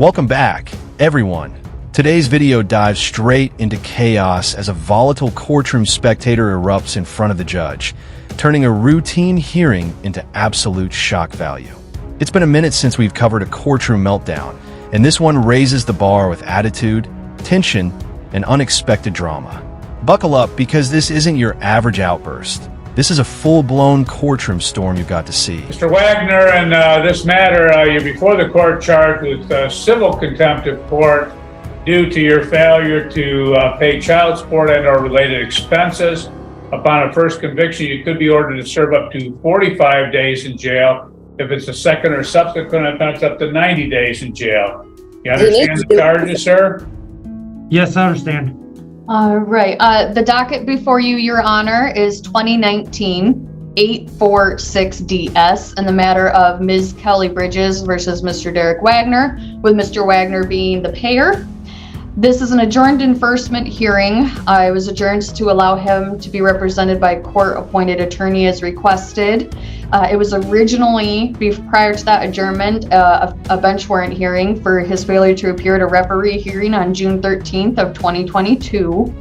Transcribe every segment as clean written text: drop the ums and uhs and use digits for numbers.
Welcome back, everyone. Today's video dives straight into chaos as a volatile courtroom spectator erupts in front of the judge, turning a routine hearing into absolute shock value. It's been a minute since we've covered a courtroom meltdown, and this one raises the bar with attitude, tension, and unexpected drama. Buckle up, because this isn't your average outburst. This is a full-blown courtroom storm you've got to see. Mr. Wagner, in this matter, you're before the court charged with civil contempt of court due to your failure to pay child support and/or related expenses. Upon a first conviction, you could be ordered to serve up to 45 days in jail. If it's a second or subsequent offense, up to 90 days in jail. You understand the charges, sir? Yes, I understand. Right. The docket before you, Your Honor, is 2019-846DS in the matter of Ms. Kelly Bridges versus Mr. Derek Wagner, with Mr. Wagner being the payer. This is an adjourned enforcement hearing. I was adjourned to allow him to be represented by a court-appointed attorney as requested. It was originally, prior to that adjournment, a bench warrant hearing for his failure to appear at a referee hearing on June 13th of 2022.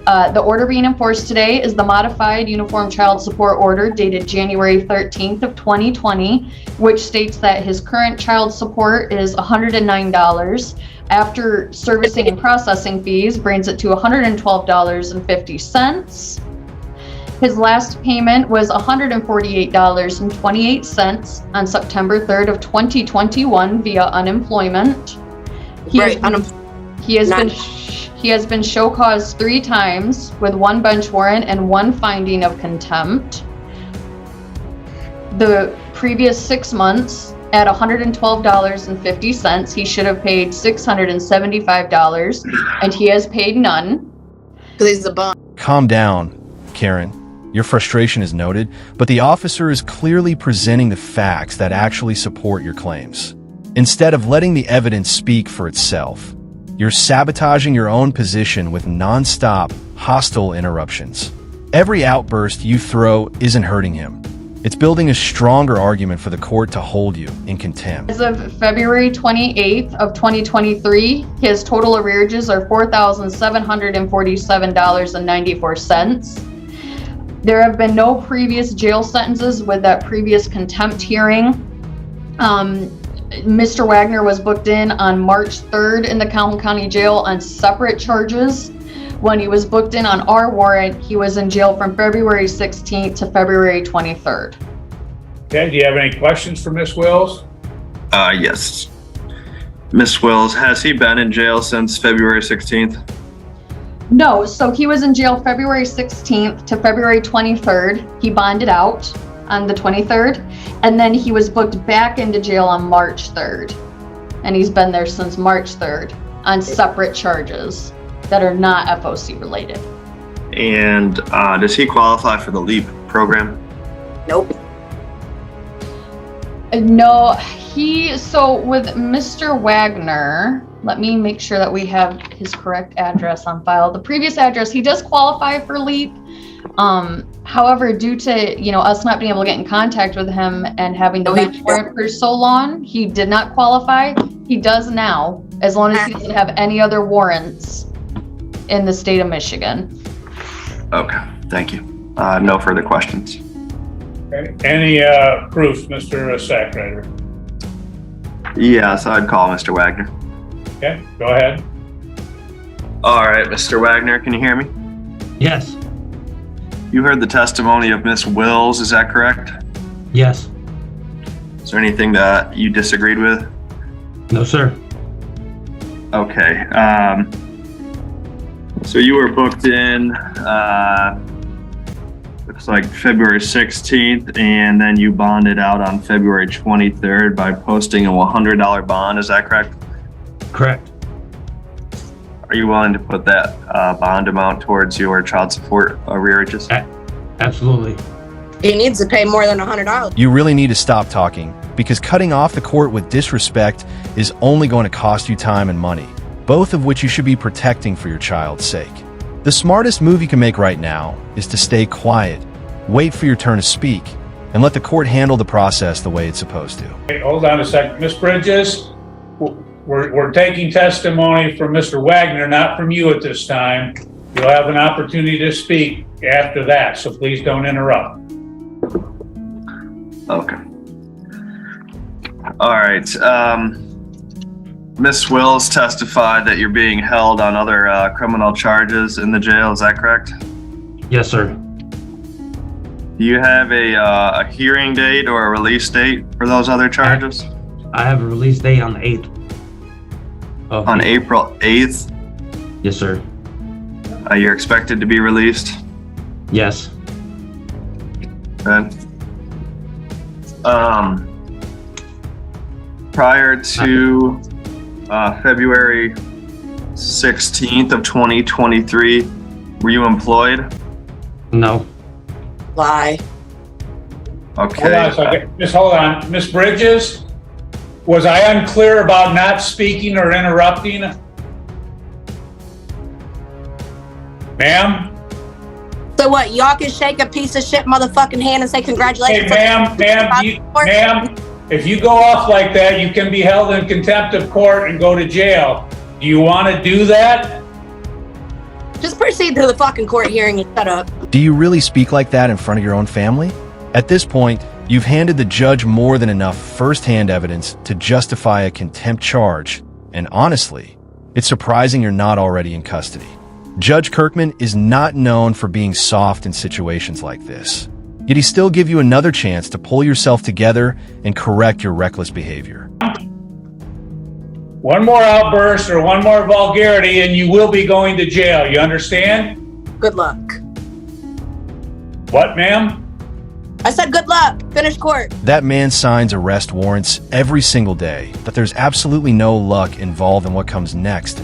The order being enforced today is the modified Uniform Child Support Order dated January 13th of 2020, which states that his current child support is $109. After servicing and processing fees, brings it to $112.50. His last payment was $148.28 on September 3rd of 2021 via unemployment. He has been show cause 3 times with 1 bench warrant and 1 finding of contempt. The previous 6 months, at $112.50, he should have paid $675, and he has paid none. Please, the bond. Calm down, Karen. Your frustration is noted, but the officer is clearly presenting the facts that actually support your claims. Instead of letting the evidence speak for itself, you're sabotaging your own position with non-stop, hostile interruptions. Every outburst you throw isn't hurting him. It's building a stronger argument for the court to hold you in contempt. As of February 28th of 2023, his total arrearages are $4,747.94. There have been no previous jail sentences with that previous contempt hearing. Mr. Wagner was booked in on March 3rd in the Calhoun County Jail on separate charges. When he was booked in on our warrant, he was in jail from February 16th to February 23rd. Okay, do you have any questions for Ms. Wills? Yes. Ms. Wills, has he been in jail since February 16th? No, so he was in jail February 16th to February 23rd. He bonded out on the 23rd, and then he was booked back into jail on March 3rd. And he's been there since March 3rd on separate charges that are not FOC related. And does he qualify for the LEAP program? Nope. No, so with Mr. Wagner, let me make sure that we have his correct address on file. The previous address, he does qualify for LEAP. However, due to, us not being able to get in contact with him and having the bench warrant for so long, he did not qualify. He does now, as long as he doesn't have any other warrants in the state of Michigan. Okay, thank you. No further questions. Okay. Any proofs, Mr. Secretary? Yes, I'd call Mr. Wagner. Okay, go ahead. All right, Mr. Wagner, can you hear me? Yes. You heard the testimony of Ms. Wills, is that correct? Yes. Is there anything that you disagreed with? No, sir. Okay. So you were booked in, looks like February 16th, and then you bonded out on February 23rd by posting a $100 bond, is that correct? Correct. Are you willing to put that bond amount towards your child support arrearages? Absolutely. He needs to pay more than $100. You really need to stop talking, because cutting off the court with disrespect is only going to cost you time and money, both of which you should be protecting for your child's sake. The smartest move you can make right now is to stay quiet, wait for your turn to speak, and let the court handle the process the way it's supposed to. Okay, hold on a second. Ms. Bridges, we're taking testimony from Mr. Wagner, not from you at this time. You'll have an opportunity to speak after that, so please don't interrupt. Okay. All right. Miss Wills testified that you're being held on other criminal charges in the jail. Is that correct? Yes, sir. Do you have a hearing date or a release date for those other charges? I have a release date on the 8th. On April 8th? Yes, sir. You're expected to be released? Yes. Okay. Prior to February 16th of 2023, were you employed? No. Lie. Okay. Hold on a second. Just hold on. Ms. Bridges, was I unclear about not speaking or interrupting? Ma'am? So what? Y'all can shake a piece of shit motherfucking hand and say congratulations. Hey, ma'am, if you go off like that, you can be held in contempt of court and go to jail. Do you want to do that? Just proceed to the fucking court hearing and shut up. Do you really speak like that in front of your own family? At this point, you've handed the judge more than enough first-hand evidence to justify a contempt charge, and honestly, it's surprising you're not already in custody. Judge Kirkman is not known for being soft in situations like this, yet he still give you another chance to pull yourself together and correct your reckless behavior. One more outburst or one more vulgarity and you will be going to jail. You understand? Good luck. What, ma'am? I said good luck. Finish court. That man signs arrest warrants every single day, but there's absolutely no luck involved in what comes next.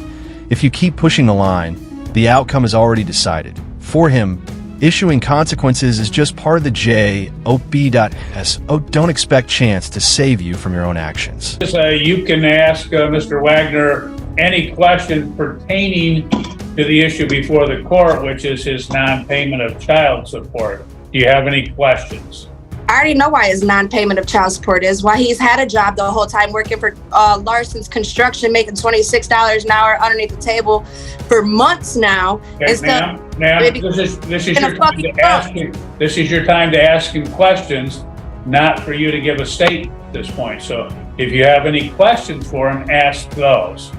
If you keep pushing the line, the outcome is already decided. For him, issuing consequences is just part of the JOB.S. Don't expect chance to save you from your own actions. You can ask Mr. Wagner any question pertaining to the issue before the court, which is his non-payment of child support. Do you have any questions? I already know why his non-payment of child support is. Why he's had a job the whole time working for Larson's Construction, making $26 an hour underneath the table for months now. Okay, ma'am, this is your time to ask him. This is your time to ask him questions, not for you to give a statement at this point. So if you have any questions for him, ask those.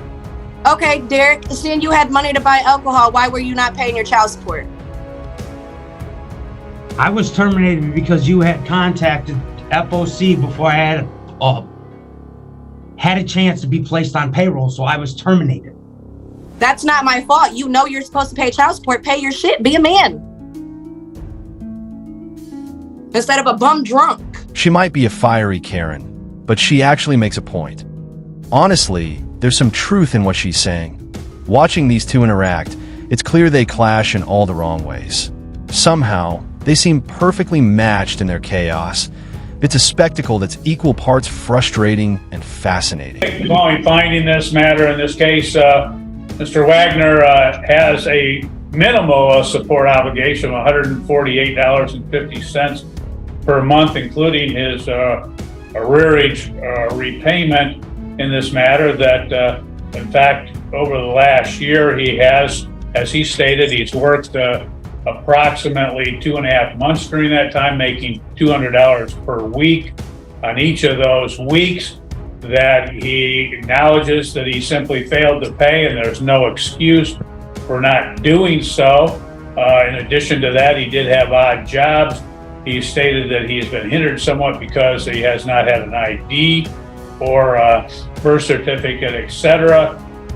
Okay, Derek, seeing you had money to buy alcohol, why were you not paying your child support? I was terminated because you had contacted FOC before I had a chance to be placed on payroll, so I was terminated. That's not my fault. You know you're supposed to pay child support. Pay your shit. Be a man. Instead of a bum drunk. She might be a fiery Karen, but she actually makes a point. Honestly, there's some truth in what she's saying. Watching these two interact, it's clear they clash in all the wrong ways. Somehow, they seem perfectly matched in their chaos. It's a spectacle that's equal parts frustrating and fascinating. Following finding this matter in this case, Mr. Wagner has a minimal support obligation of $148.50 per month, including his arrearage repayment in this matter. That, in fact, over the last year, he has, as he stated, he's worked approximately 2.5 months during that time, making $200 per week. On each of those weeks, that he acknowledges that he simply failed to pay, and there's no excuse for not doing so. In addition to that, he did have odd jobs. He stated that he's been hindered somewhat because he has not had an ID or a birth certificate, etc.,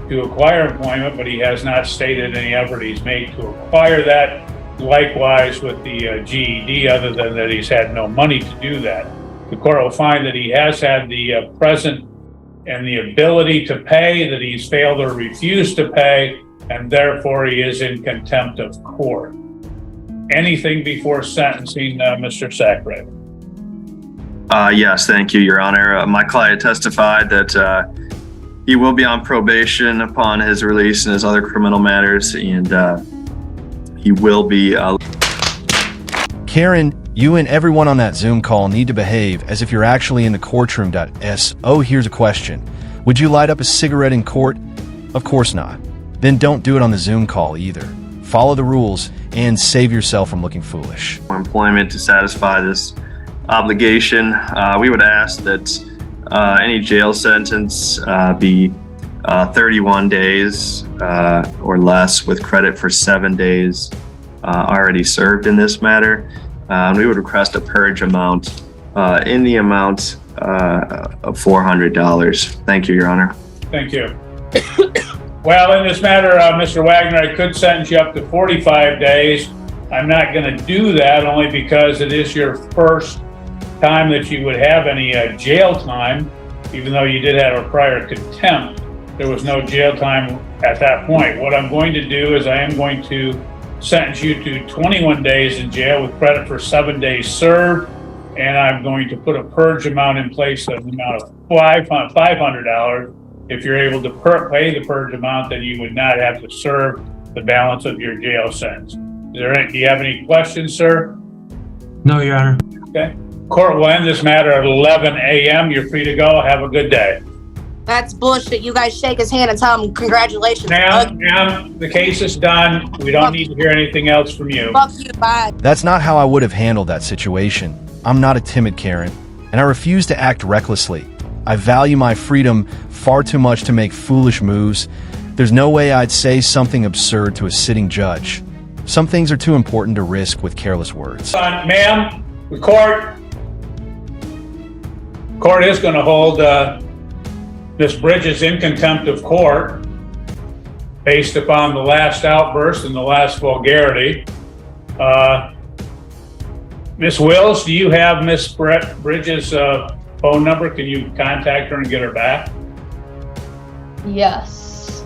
to acquire employment, but he has not stated any effort he's made to acquire that. Likewise with the GED, other than that he's had no money to do that. The court will find that he has had the present and the ability to pay, that he's failed or refused to pay, and therefore he is in contempt of court. Anything before sentencing, Mr. Sackraven? Yes, thank you, Your Honor. My client testified that he will be on probation upon his release in his other criminal matters, and he will be... Karen, you and everyone on that Zoom call need to behave as if you're actually in the courtroom. Here's a question. Would you light up a cigarette in court? Of course not. Then don't do it on the Zoom call either. Follow the rules and save yourself from looking foolish. Employment to satisfy this obligation, we would ask that any jail sentence be 31 days or less, with credit for 7 days already served in this matter. We would request a purge amount in the amount of $400. Thank you, Your Honor. Thank you. Well, in this matter, Mr. Wagner, I could sentence you up to 45 days. I'm not going to do that only because it is your first time that you would have any jail time, even though you did have a prior contempt. There was no jail time at that point. What I'm going to do is I am going to sentence you to 21 days in jail with credit for 7 days served, and I'm going to put a purge amount in place of the amount of $500. If you're able to pay the purge amount, then you would not have to serve the balance of your jail sentence. Do you have any questions, sir? No, Your Honor. Okay. Court will end this matter at 11 a.m. You're free to go. Have a good day. That's bullshit. You guys shake his hand and tell him congratulations. Ma'am, the case is done. We don't need to hear anything else from you. Fuck you, bye. That's not how I would have handled that situation. I'm not a timid Karen, and I refuse to act recklessly. I value my freedom far too much to make foolish moves. There's no way I'd say something absurd to a sitting judge. Some things are too important to risk with careless words. Ma'am, the court is going to hold Ms. Bridges in contempt of court based upon the last outburst and the last vulgarity. Ms. Wills, do you have Ms. Bridges' phone number? Can you contact her and get her back? Yes.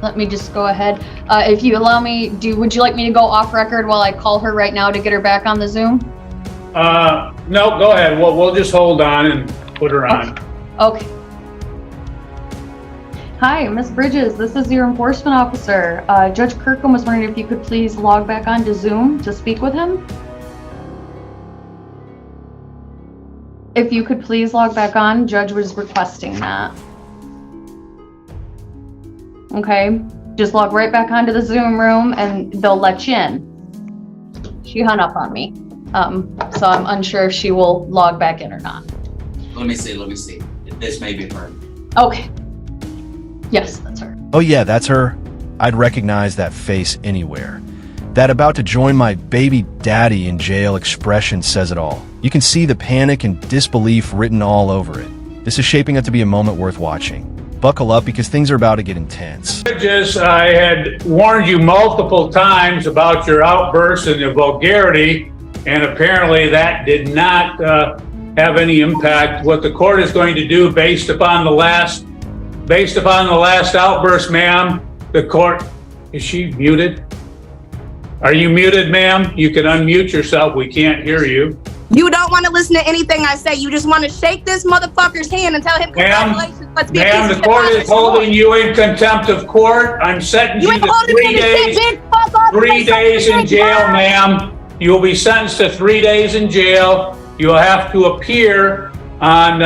Let me just go ahead. If you allow me, would you like me to go off record while I call her right now to get her back on the Zoom? No, go ahead. We'll just hold on and put her on. Okay. Hi, Ms. Bridges. This is your enforcement officer. Judge Kirkham was wondering if you could please log back on to Zoom to speak with him. If you could please log back on, Judge was requesting that. Okay, just log right back onto the Zoom room and they'll let you in. She hung up on me. So I'm unsure if she will log back in or not. Let me see. This may be her. Okay. Yes, that's her. Oh yeah, that's her. I'd recognize that face anywhere. That about to join my baby daddy in jail expression says it all. You can see the panic and disbelief written all over it. This is shaping up to be a moment worth watching. Buckle up because things are about to get intense. Bridges, I had warned you multiple times about your outbursts and your vulgarity, and apparently that did not have any impact. What the court is going to do based upon the last outburst, ma'am, the court, is she muted? Are you muted, ma'am? You can unmute yourself. We can't hear you. You don't want to listen to anything I say. You just want to shake this motherfucker's hand and tell him congratulations. Let's be Ma'am, the court is holding you in contempt of court. I'm sentencing you to 3 days. 3 days in jail, ma'am. You will be sentenced to 3 days in jail. You will have to appear on,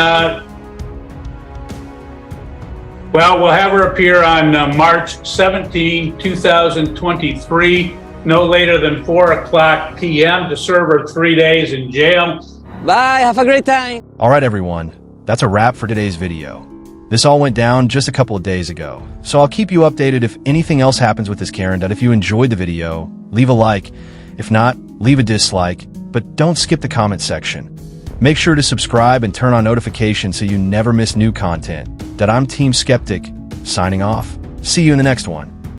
we'll have her appear on March 17, 2023. No later than 4:00 p.m. to serve her 3 days in jail. Bye, have a great time. All right, everyone. That's a wrap for today's video. This all went down just a couple of days ago, so I'll keep you updated if anything else happens with this Karen. If you enjoyed the video, leave a like. If not, leave a dislike, but don't skip the comment section. Make sure to subscribe and turn on notifications so you never miss new content. I'm Team Skeptic, signing off. See you in the next one.